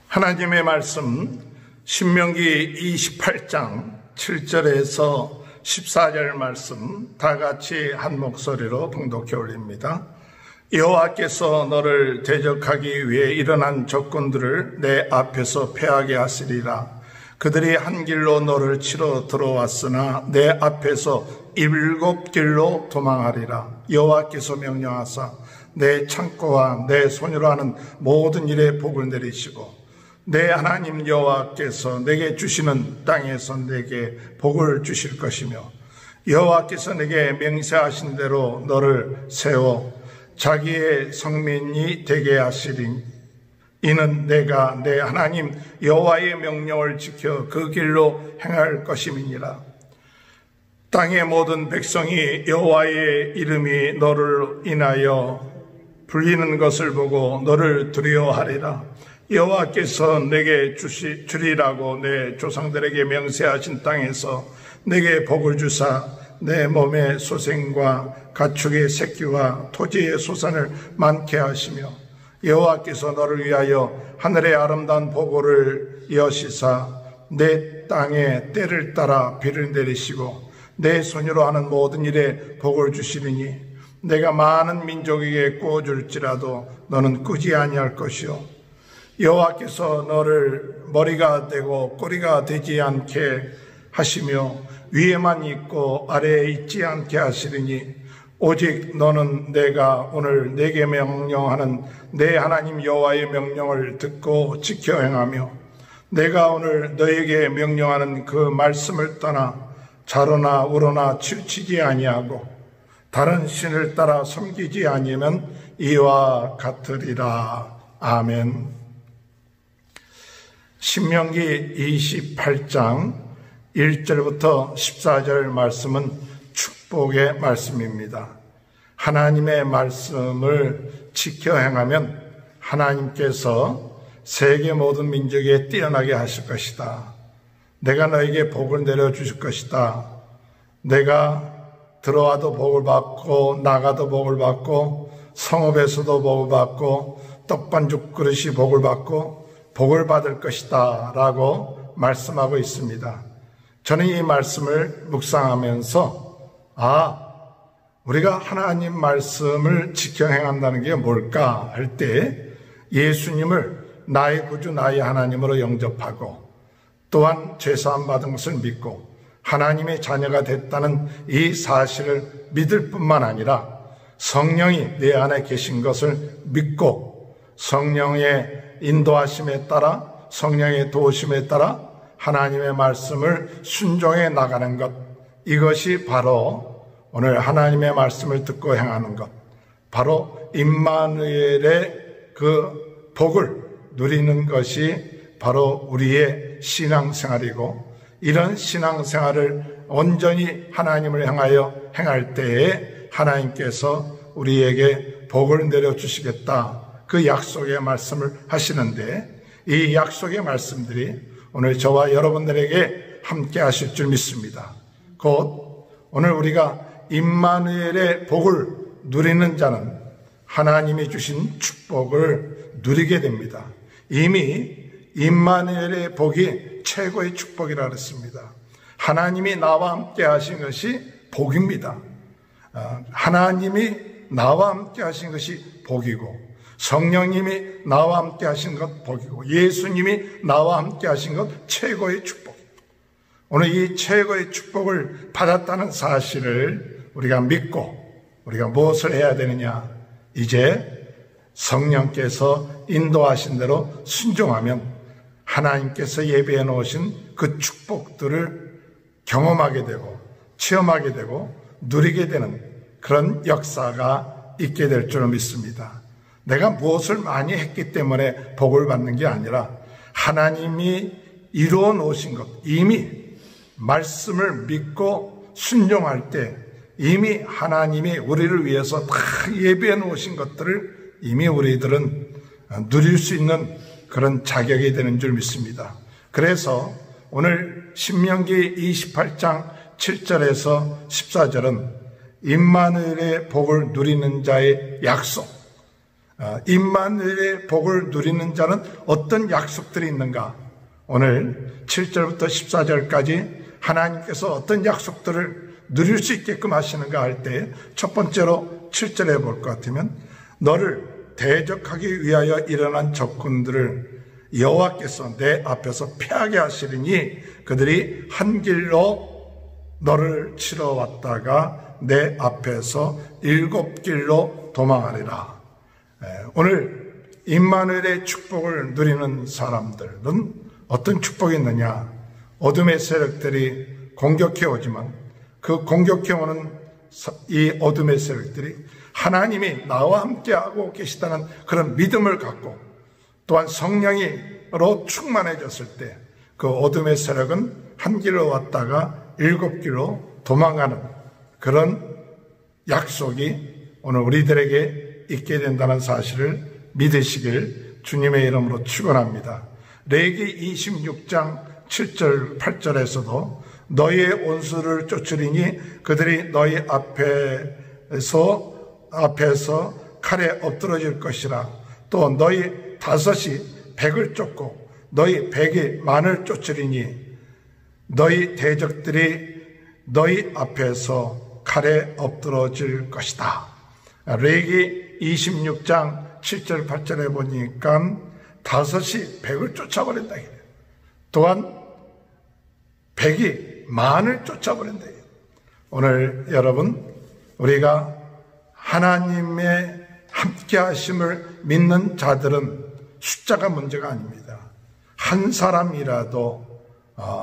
하나님의 말씀 신명기 28장 7절에서 14절 말씀 다 같이 한 목소리로 봉독해 올립니다. 여호와께서 너를 대적하기 위해 일어난 적군들을 내 앞에서 패하게 하시리라. 그들이 한 길로 너를 치러 들어왔으나 내 앞에서 7길로 도망하리라. 여호와께서 명령하사 내 창고와 내 손으로 하는 모든 일에 복을 내리시고 내 하나님 여호와께서 내게 주시는 땅에서 내게 복을 주실 것이며 여호와께서 내게 맹세하신 대로 너를 세워 자기의 성민이 되게 하시리니 이는 내가 내 하나님 여호와의 명령을 지켜 그 길로 행할 것임이니라. 땅의 모든 백성이 여호와의 이름이 너를 인하여 불리는 것을 보고 너를 두려워하리라. 여호와께서 내게 주리라고 내 조상들에게 명세하신 땅에서 내게 복을 주사 내 몸의 소생과 가축의 새끼와 토지의 소산을 많게 하시며 여호와께서 너를 위하여 하늘의 아름다운 보고를 여시사 내 땅에 때를 따라 비를 내리시고 내 손으로 하는 모든 일에 복을 주시리니 내가 많은 민족에게 구워줄지라도 너는 꾸지 아니할 것이요 여호와께서 너를 머리가 되고 꼬리가 되지 않게 하시며 위에만 있고 아래에 있지 않게 하시리니 오직 너는 내가 오늘 내게 명령하는 내 하나님 여호와의 명령을 듣고 지켜 행하며 내가 오늘 너에게 명령하는 그 말씀을 떠나 좌로나 우로나 치우치지 아니하고 다른 신을 따라 섬기지 아니하면 이와 같으리라. 아멘. 신명기 28장 1절부터 14절 말씀은 축복의 말씀입니다. 하나님의 말씀을 지켜 행하면 하나님께서 세계 모든 민족에 뛰어나게 하실 것이다. 내가 너에게 복을 내려주실 것이다. 내가 들어와도 복을 받고 나가도 복을 받고 성읍에서도 복을 받고 떡반죽 그릇이 복을 받고 복을 받을 것이다 라고 말씀하고 있습니다. 저는 이 말씀을 묵상하면서 우리가 하나님 말씀을 지켜 행한다는 게 뭘까 할 때 예수님을 나의 구주 나의 하나님으로 영접하고 또한 죄사함 받은 것을 믿고 하나님의 자녀가 됐다는 이 사실을 믿을 뿐만 아니라 성령이 내 안에 계신 것을 믿고 성령의 인도하심에 따라 성령의 도우심에 따라 하나님의 말씀을 순종해 나가는 것, 이것이 바로 오늘 하나님의 말씀을 듣고 행하는 것, 바로 임마누엘의 그 복을 누리는 것이 바로 우리의 신앙생활이고 이런 신앙생활을 온전히 하나님을 향하여 행할 때에 하나님께서 우리에게 복을 내려주시겠다. 그 약속의 말씀을 하시는데 이 약속의 말씀들이 오늘 저와 여러분들에게 함께 하실 줄 믿습니다. 곧 오늘 우리가 임마누엘의 복을 누리는 자는 하나님이 주신 축복을 누리게 됩니다. 이미 임마누엘의 복이 최고의 축복이라 그랬습니다. 하나님이 나와 함께 하신 것이 복입니다. 하나님이 나와 함께 하신 것이 복이고 성령님이 나와 함께 하신 것 복이고 예수님이 나와 함께 하신 것 최고의 축복입니다. 오늘 이 최고의 축복을 받았다는 사실을 우리가 믿고 우리가 무엇을 해야 되느냐? 이제 성령께서 인도하신 대로 순종하면 하나님께서 예비해 놓으신 그 축복들을 경험하게 되고 체험하게 되고 누리게 되는 그런 역사가 있게 될 줄 믿습니다. 내가 무엇을 많이 했기 때문에 복을 받는 게 아니라 하나님이 이루어 놓으신 것, 이미 말씀을 믿고 순종할 때 이미 하나님이 우리를 위해서 다 예비해 놓으신 것들을 이미 우리들은 누릴 수 있는 그런 자격이 되는 줄 믿습니다. 그래서 오늘 신명기 28장 7절에서 14절은 임마누엘의 복을 누리는 자의 약속, 임마누엘의 복을 누리는 자는 어떤 약속들이 있는가? 오늘 7절부터 14절까지 하나님께서 어떤 약속들을 누릴 수 있게끔 하시는가 할 때 첫 번째로 7절에 볼 것 같으면 너를 대적하기 위하여 일어난 적군들을 여호와께서 내 앞에서 패하게 하시리니 그들이 한 길로 너를 치러 왔다가 내 앞에서 7길로 도망하리라. 오늘 임마누엘의 축복을 누리는 사람들은 어떤 축복이 있느냐? 어둠의 세력들이 공격해 오지만 그 공격해 오는 이 어둠의 세력들이 하나님이 나와 함께하고 계시다는 그런 믿음을 갖고 또한 성령으로 충만해졌을 때 그 어둠의 세력은 한 길로 왔다가 7길로 도망가는 그런 약속이 오늘 우리들에게 있게 된다는 사실을 믿으시길 주님의 이름으로 축원합니다. 레위기 26장 7절 8절에서도 너희의 온수를 쫓으리니 그들이 너희 앞에서 칼에 엎드러질 것이라. 또 너희 5이 100을 쫓고 너희 100이 만을 쫓으리니 너희 대적들이 너희 앞에서 칼에 엎드러질 것이다. 레위기 26장 7절 8절에 보니까 5이 100을 쫓아버린다. 또한 100이 만을 쫓아버린다. 오늘 여러분 우리가 하나님의 함께하심을 믿는 자들은 숫자가 문제가 아닙니다. 한 사람이라도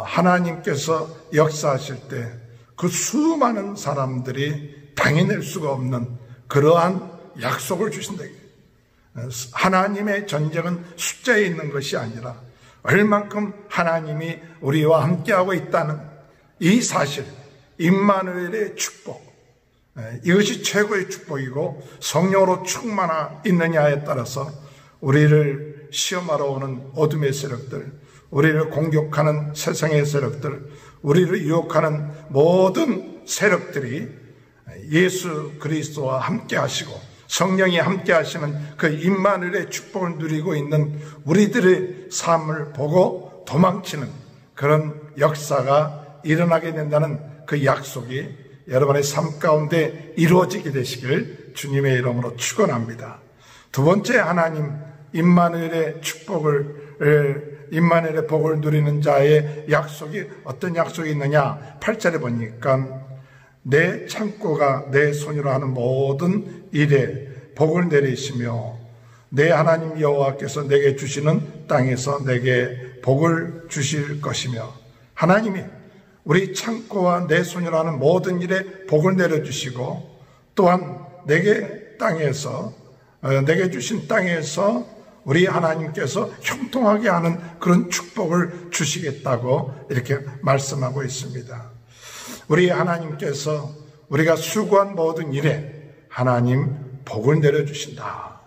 하나님께서 역사하실 때 그 수많은 사람들이 당해낼 수가 없는 그러한 약속을 주신다. 하나님의 전쟁은 숫자에 있는 것이 아니라 얼만큼 하나님이 우리와 함께하고 있다는 이 사실, 임마누엘의 축복, 이것이 최고의 축복이고 성령으로 충만하 있느냐에 따라서 우리를 시험하러 오는 어둠의 세력들, 우리를 공격하는 세상의 세력들, 우리를 유혹하는 모든 세력들이 예수 그리스도와 함께 하시고 성령이 함께 하시는 그 임마누엘의 축복을 누리고 있는 우리들의 삶을 보고 도망치는 그런 역사가 일어나게 된다는 그 약속이 여러분의 삶 가운데 이루어지게 되시길 주님의 이름으로 축원합니다. 두 번째 하나님 임마누엘의 임마누엘의 복을 누리는 자의 약속이 어떤 약속이 있느냐? 8절에 보니까 내 창고가 내 손으로 하는 모든 일에 복을 내리시며 내 하나님 여호와께서 내게 주시는 땅에서 내게 복을 주실 것이며 하나님이 우리 창고와 내 손으로 하는 모든 일에 복을 내려주시고 또한 내게 주신 땅에서 우리 하나님께서 형통하게 하는 그런 축복을 주시겠다고 이렇게 말씀하고 있습니다. 우리 하나님께서 우리가 수고한 모든 일에 하나님 복을 내려주신다.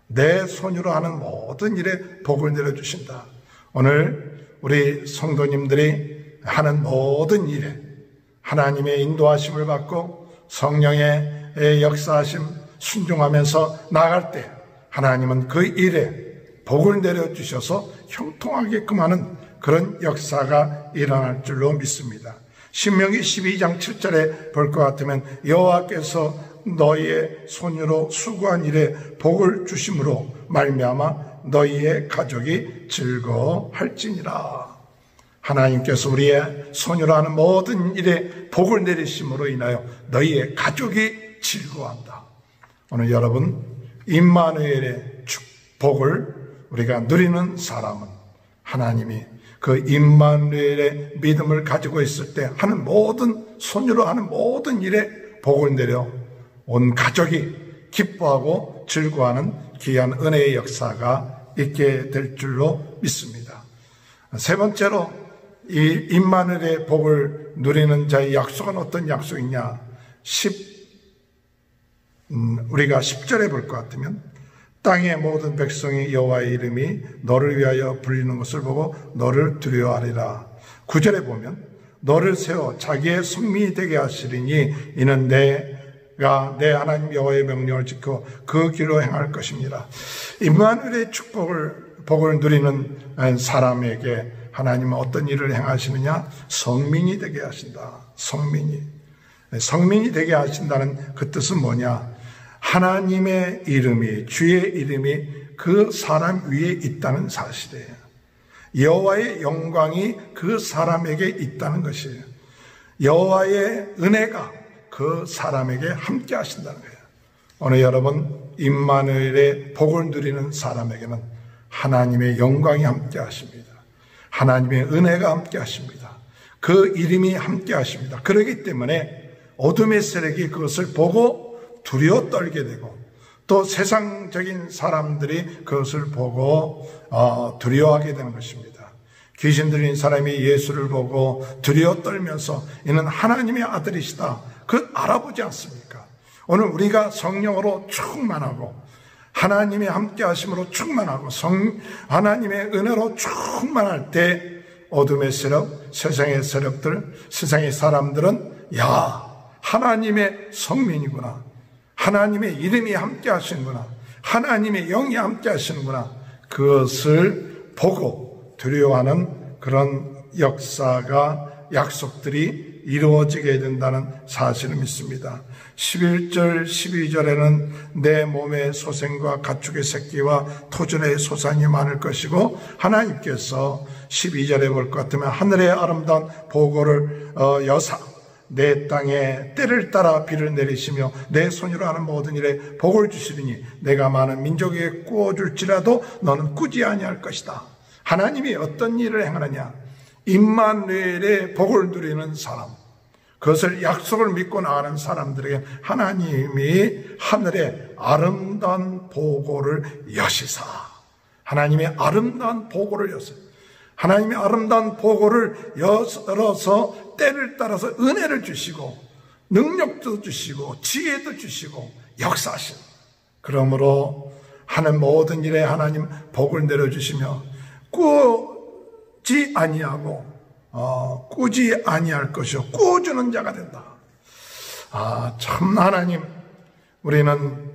내 손으로 하는 모든 일에 복을 내려주신다. 오늘 우리 성도님들이 하는 모든 일에 하나님의 인도하심을 받고 성령의 역사하심 순종하면서 나아갈 때 하나님은 그 일에 복을 내려주셔서 형통하게끔 하는 그런 역사가 일어날 줄로 믿습니다. 신명기 12장 7절에 볼 것 같으면 여호와께서 너희의 손으로 수고한 일에 복을 주심으로 말미암아 너희의 가족이 즐거워할지니라. 하나님께서 우리의 손으로 하는 모든 일에 복을 내리심으로 인하여 너희의 가족이 즐거워한다. 오늘 여러분 임마누엘의 축복을 우리가 누리는 사람은 하나님이 그 임마누엘의 믿음을 가지고 있을 때 하는 모든 손으로 하는 모든 일에 복을 내려 온 가족이 기뻐하고 즐거워하는 귀한 은혜의 역사가 있게 될 줄로 믿습니다. 세 번째로 이 임마누엘의 복을 누리는 자의 약속은 어떤 약속이냐? 우리가 10절에 볼 것 같으면 땅의 모든 백성이 여호와의 이름이 너를 위하여 불리는 것을 보고 너를 두려워하리라. 9절에 보면 너를 세워 자기의 성민이 되게 하시리니 이는 내 내 하나님 여호와의 명령을 지켜 그 길로 행할 것입니다. 임마누엘의 복을 누리는 사람에게 하나님은 어떤 일을 행하시느냐? 성민이 되게 하신다. 성민이 되게 하신다는 그 뜻은 뭐냐? 하나님의 이름이, 주의 이름이 그 사람 위에 있다는 사실이에요. 여호와의 영광이 그 사람에게 있다는 것이에요. 여호와의 은혜가 그 사람에게 함께 하신다는 거예요. 오늘 여러분, 임마누엘의 복을 누리는 사람에게는 하나님의 영광이 함께 하십니다. 하나님의 은혜가 함께 하십니다. 그 이름이 함께 하십니다. 그렇기 때문에 어둠의 세력이 그것을 보고 두려워 떨게 되고, 또 세상적인 사람들이 그것을 보고 두려워하게 되는 것입니다. 귀신 들린 사람이 예수를 보고 두려워 떨면서 이는 하나님의 아들이시다, 그걸 알아보지 않습니까? 오늘 우리가 성령으로 충만하고 하나님의 함께 하심으로 충만하고 하나님의 은혜로 충만할 때 어둠의 세력, 세상의 세력들, 세상의 사람들은 하나님의 성민이구나, 하나님의 이름이 함께 하시는구나, 하나님의 영이 함께 하시는구나, 그것을 보고 두려워하는 그런 역사가, 약속들이 이루어지게 된다는 사실을 믿습니다. 11절 12절에는 내 몸의 소생과 가축의 새끼와 토준의 소산이 많을 것이고, 하나님께서 12절에 볼 것 같으면 하늘의 아름다운 보고를 여사 내 땅에 때를 따라 비를 내리시며 내 손으로 하는 모든 일에 복을 주시리니 내가 많은 민족에게 꾸어줄지라도 너는 꾸지 아니할 것이다. 하나님이 어떤 일을 행하느냐? 임마누엘의 복을 누리는 사람, 그것을 약속을 믿고 나가는 사람들에게 하나님이 하늘의 아름다운 보고를 여시사, 하나님의 아름다운 보고를 여서, 하나님의 아름다운 보고를 열어서 때를 따라서 은혜를 주시고 능력도 주시고 지혜도 주시고 역사하신, 그러므로 하는 모든 일에 하나님 복을 내려주시며 꾸지 아니하고 꾸지 아니할 것이요 꾸어주는 자가 된다. 참 하나님, 우리는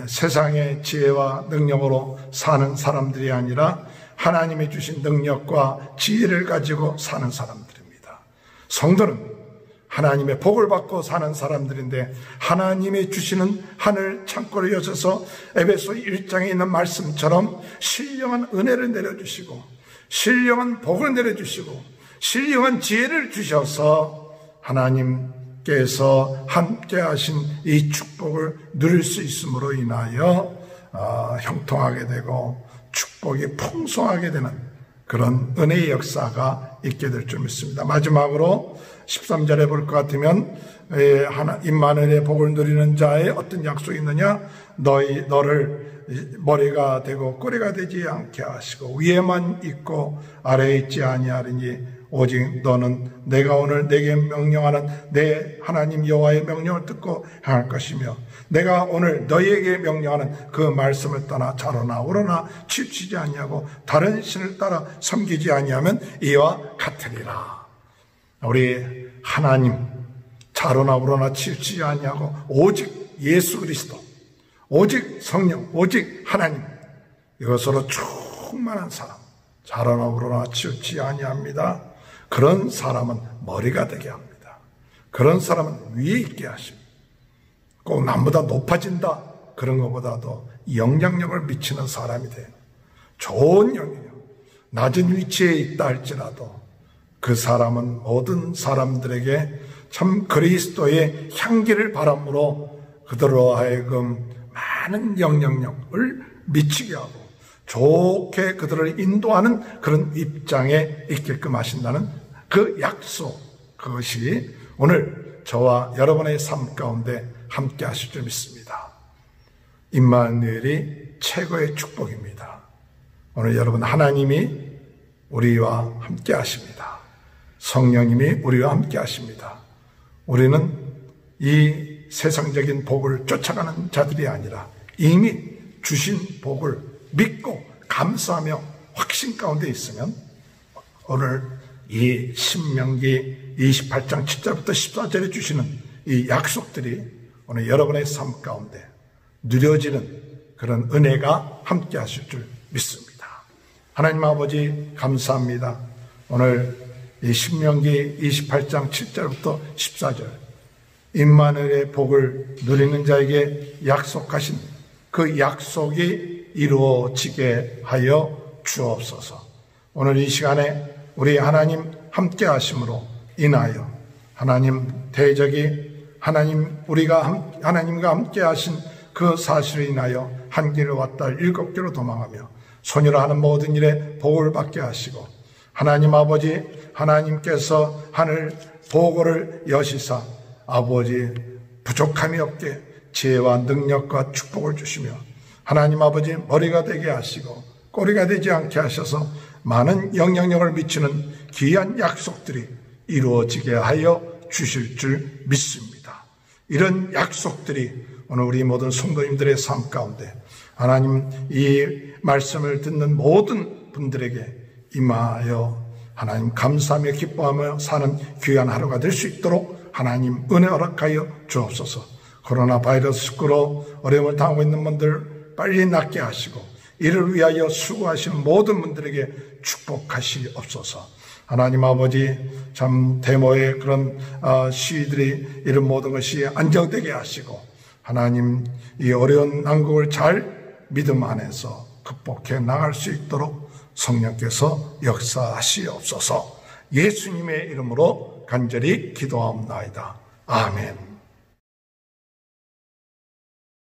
세상의 지혜와 능력으로 사는 사람들이 아니라 하나님이 주신 능력과 지혜를 가지고 사는 사람들입니다. 성도는 하나님의 복을 받고 사는 사람들인데, 하나님이 주시는 하늘 창고를 여셔서 에베소 1장에 있는 말씀처럼 신령한 은혜를 내려주시고 신령한 복을 내려주시고 신령한 지혜를 주셔서 하나님께서 함께 하신 이 축복을 누릴 수 있음으로 인하여 형통하게 되고 축복이 풍성하게 되는 그런 은혜의 역사가 있게 될 줄 믿습니다. 마지막으로 13절에 볼 것 같으면 임마누엘의 복을 누리는 자의 어떤 약속이 있느냐? 너를 머리가 되고 꼬리가 되지 않게 하시고 위에만 있고 아래에 있지 아니하리니 오직 너는 내가 오늘 내게 명령하는 내 하나님 여호와의 명령을 듣고 행할 것이며 내가 오늘 너희에게 명령하는 그 말씀을 떠나 좌로나 우로나 치우치지 아니하고 다른 신을 따라 섬기지 아니하면 이와 같으리라. 우리 하나님 좌로나 우로나 치우치지 아니하고 오직 예수 그리스도, 오직 성령, 오직 하나님, 이것으로 충만한 사람, 좌로나 우로나 치우치지 아니합니다. 그런 사람은 머리가 되게 합니다. 그런 사람은 위에 있게 하십니다. 꼭 남보다 높아진다, 그런 것보다도 영향력을 미치는 사람이 돼요. 좋은 영향력, 낮은 위치에 있다 할지라도 그 사람은 모든 사람들에게 참 그리스도의 향기를 바람으로 그들로 하여금 많은 영향력을 미치게 하고 좋게 그들을 인도하는 그런 입장에 있게끔 하신다는 그 약속, 그것이 오늘 저와 여러분의 삶 가운데 함께 하실 줄 믿습니다. 임마누엘이 최고의 축복입니다. 오늘 여러분, 하나님이 우리와 함께 하십니다. 성령님이 우리와 함께 하십니다. 우리는 이 세상적인 복을 쫓아가는 자들이 아니라 이미 주신 복을 믿고 감사하며 확신 가운데 있으면 오늘 이 신명기 28장 7절부터 14절에 주시는 이 약속들이 오늘 여러분의 삶 가운데 누려지는 그런 은혜가 함께 하실 줄 믿습니다. 하나님 아버지 감사합니다. 오늘 이 신명기 28장 7절부터 14절 임마누엘의 복을 누리는 자에게 약속하신 그 약속이 이루어지게 하여 주옵소서. 오늘 이 시간에 우리 하나님 함께 하심으로 인하여 하나님 대적이 우리가 하나님과 함께 하신 그 사실을 인하여 한 길을 왔다 7길로 도망하며 손으로 하는 모든 일에 복을 받게 하시고 하나님 아버지 하나님께서 하늘 보고를 여시사 아버지 부족함이 없게 지혜와 능력과 축복을 주시며 하나님 아버지 머리가 되게 하시고 꼬리가 되지 않게 하셔서 많은 영향력을 미치는 귀한 약속들이 이루어지게 하여 주실 줄 믿습니다. 이런 약속들이 오늘 우리 모든 성도님들의 삶 가운데 하나님 이 말씀을 듣는 모든 분들에게 임하여 하나님 감사하며 기뻐하며 사는 귀한 하루가 될 수 있도록 하나님 은혜 허락하여 주옵소서. 코로나 바이러스로 어려움을 당하고 있는 분들 빨리 낫게 하시고 이를 위하여 수고하시는 모든 분들에게 축복하시옵소서. 하나님 아버지 참 데모의 그런 시위들이 이런 모든 것이 안정되게 하시고 하나님 이 어려운 난국을 잘 믿음 안에서 극복해 나갈 수 있도록 성령께서 역사하시옵소서. 예수님의 이름으로 간절히 기도하옵나이다. 아멘.